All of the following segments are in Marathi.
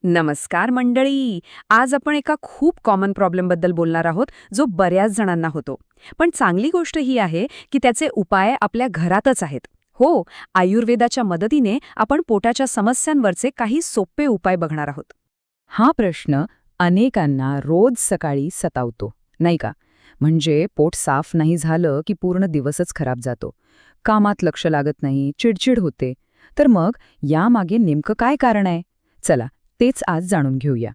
नमस्कार मंडळी. आज आपण एका खूप कॉमन प्रॉब्लेमबद्दल बोलणार आहोत जो बऱ्याच जणांना होतो. पण चांगली गोष्ट ही आहे की त्याचे उपाय आपल्या घरातच आहेत. हो, आयुर्वेदाच्या मदतीने आपण पोटाच्या समस्यांवरचे काही सोपे उपाय बघणार आहोत. हा प्रश्न अनेकांना रोज सकाळी सतावतो, नाही का? म्हणजे पोट साफ नाही झालं की पूर्ण दिवसच खराब जातो. कामात लक्ष लागत नाही, चिडचिड होते. तर मग यामागे नेमकं काय कारण आहे? चला, तेच आज जाणून घेऊया.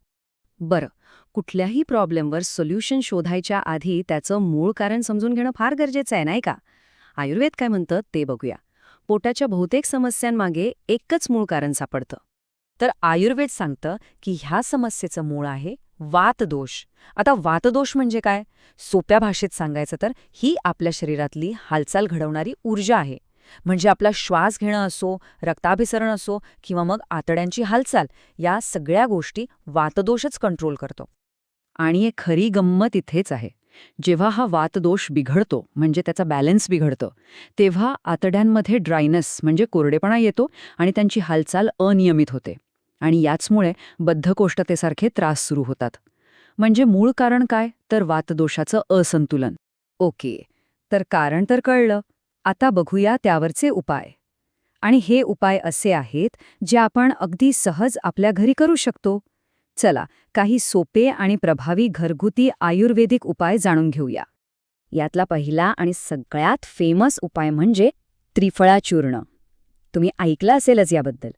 बरं, कुठल्याही प्रॉब्लेमवर सोल्युशन शोधायच्या आधी त्याचं मूळ कारण समजून घेणं फार गरजेचं आहे, नाही का? आयुर्वेद काय म्हणतं ते बघूया. पोटाच्या बहुतेक समस्यांमागे एकच मूळ कारण सापडतं. तर आयुर्वेद सांगतं की ह्या समस्येचं मूळ आहे वातदोष. आता वातदोष म्हणजे काय? सोप्या भाषेत सांगायचं तर ही आपल्या शरीरातली हालचाल घडवणारी ऊर्जा आहे. म्हणजे आपला श्वास घेणं असो, रक्ताभिसरण असो किंवा मग आतड्यांची हालचाल, या सगळ्या गोष्टी वातदोषच कंट्रोल करतो. आणि एक खरी गंमत इथेच आहे. जेव्हा हा वातदोष बिघडतो, म्हणजे त्याचा बॅलन्स बिघडतं, तेव्हा आतड्यांमध्ये ड्रायनेस म्हणजे कोरडेपणा येतो आणि त्यांची हालचाल अनियमित होते. आणि याचमुळे बद्धकोष्ठतेसारखे त्रास सुरू होतात. म्हणजे मूळ कारण काय? तर वातदोषाचं असंतुलन. ओके, तर कारण तर कळलं. आता बघूया त्यावरचे उपाय. आणि हे उपाय असे आहेत जे आपण अगदी सहज आपल्या घरी करू शकतो. चला, काही सोपे आणि प्रभावी घरगुती आयुर्वेदिक उपाय जाणून घेऊया. यातला पहिला आणि सगळ्यात फेमस उपाय म्हणजे त्रिफळा चूर्ण. तुम्ही ऐकलं असेलच याबद्दल.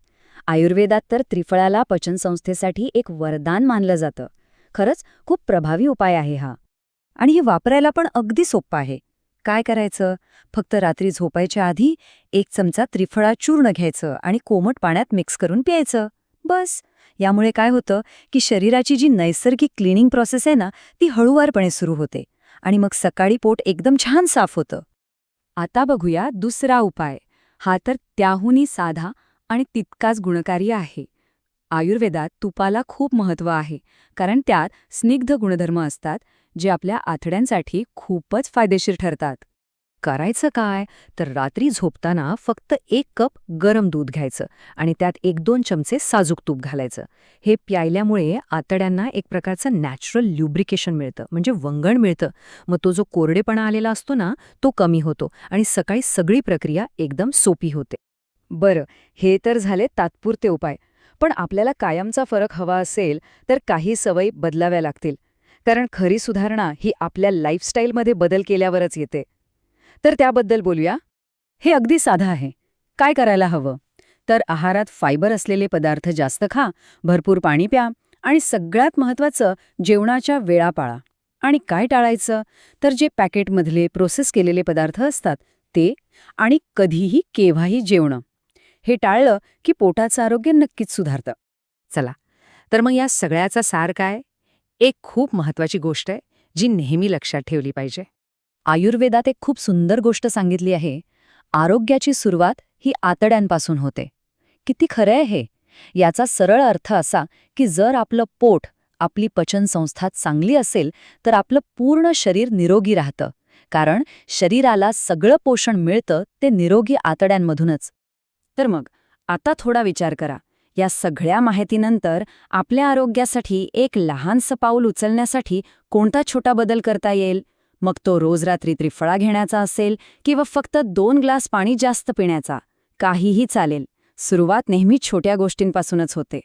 आयुर्वेदात तर त्रिफळाला पचनसंस्थेसाठी एक वरदान मानलं जातं. खरंच खूप प्रभावी उपाय आहे हा. आणि हे वापरायला पण अगदी सोपं आहे. काय करायचं? फक्त रात्री झोपायच्या आधी 1 चमचा त्रिफळा चूर्ण घ्यायचं आणि कोमट पाण्यात मिक्स करून प्यायचं. बस. यामुळे काय होतं की शरीराची जी नैसर्गिक क्लिनिंग प्रोसेस आहे ना, ती हळूवारपणे सुरू होते आणि मग सकाळी पोट एकदम छान साफ होतं. आता बघूया दुसरा उपाय. हा तर त्याहूनही साधा आणि तितकाच गुणकारी आहे. आयुर्वेदात तुपाला खूप महत्त्व आहे, कारण त्यात स्निग्ध गुणधर्म असतात जे आपल्या आतड्यांसाठी खूपच फायदेशीर ठरतात. करायचं काय? तर रात्री झोपताना फक्त 1 कप गरम दूध घ्यायचं आणि त्यात 1-2 चमचे साजूक तूप घालायचं. हे प्यायल्यामुळे आतड्यांना एक प्रकारचं नॅचरल ल्युब्रिकेशन मिळतं, म्हणजे वंगण मिळतं. मग तो जो कोरडेपणा आलेला असतो ना, तो कमी होतो आणि सकाळी सगळी प्रक्रिया एकदम सोपी होते. बरं, हे तर झाले तात्पुरते उपाय. पण आपल्याला कायमचा फरक हवा असेल तर काही सवयी बदलाव्या लागतील. कारण खरी सुधारणा ही आपल्या लाईफस्टाईलमध्ये बदल केल्यावरच येते. तर त्याबद्दल बोलूया. हे अगदी साधं आहे. काय करायला हवं? तर आहारात फायबर असलेले पदार्थ जास्त खा, भरपूर पाणी प्या आणि सगळ्यात महत्त्वाचं जेवणाच्या वेळा पाळा. आणि काय टाळायचं? तर जे पॅकेटमधले प्रोसेस केलेले पदार्थ असतात ते, आणि कधीही केव्हाही जेवणं. हे टाळलं की पोटाचं आरोग्य नक्कीच सुधारतं. चला, तर मग या सगळ्याचा सार काय? एक खूप महत्त्वाची गोष्ट आहे जी नेहमी लक्षात ठेवली पाहिजे. आयुर्वेदात एक खूप सुंदर गोष्ट सांगितली आहे. आरोग्याची सुरुवात ही आतड्यांपासून होते. किती खरं आहे हे? याचा सरळ अर्थ असा की जर आपलं पोट, आपली पचनसंस्था चांगली असेल तर आपलं पूर्ण शरीर निरोगी राहतं. कारण शरीराला सगळं पोषण मिळतं ते निरोगी आतड्यांमधूनच. तर मग आता थोडा विचार करा. या सगळ्या माहितीनंतर आपल्या आरोग्यासाठी एक लहानसं पाऊल उचलण्यासाठी कोणता छोटा बदल करता येईल? मग तो रोज रात्री त्रिफळा घेण्याचा असेल किंवा फक्त 2 ग्लास पाणी जास्त पिण्याचा, काहीही चालेल. सुरुवात नेहमी छोट्या गोष्टींपासूनच होते.